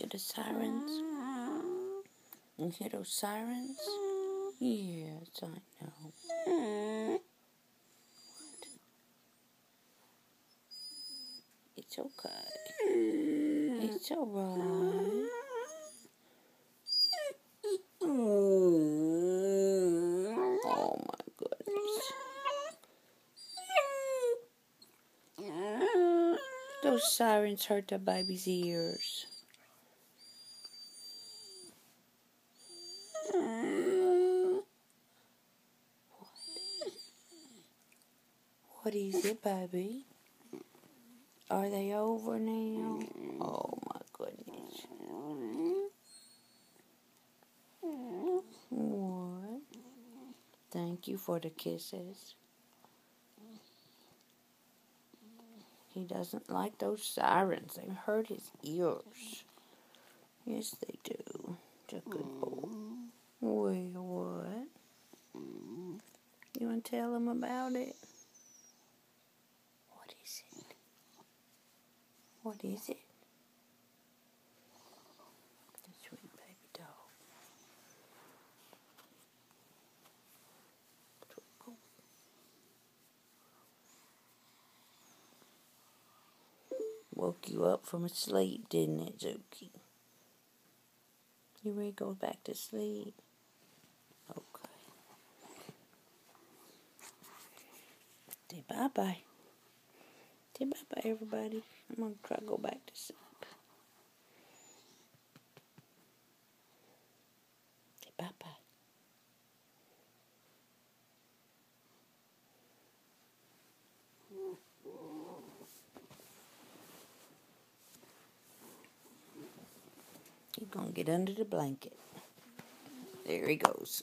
hear the sirens? You hear those sirens? Yes, I know. What? It's okay. It's alright. Oh my goodness. Those sirens hurt the baby's ears. What is it, baby? Are they over now? Oh my goodness. What? Thank you for the kisses. He doesn't like those sirens. They hurt his ears. Yes, they do. It's a good boy. Well, what? You want to tell him about it? What is it? What is it? The sweet baby dog. Woke you up from sleep, didn't it, Zuckie? You ready to go back to sleep? Okay. Say bye-bye. Say bye-bye, everybody. I'm going to try to go back to sleep. Say bye-bye. He's going to get under the blanket. There he goes.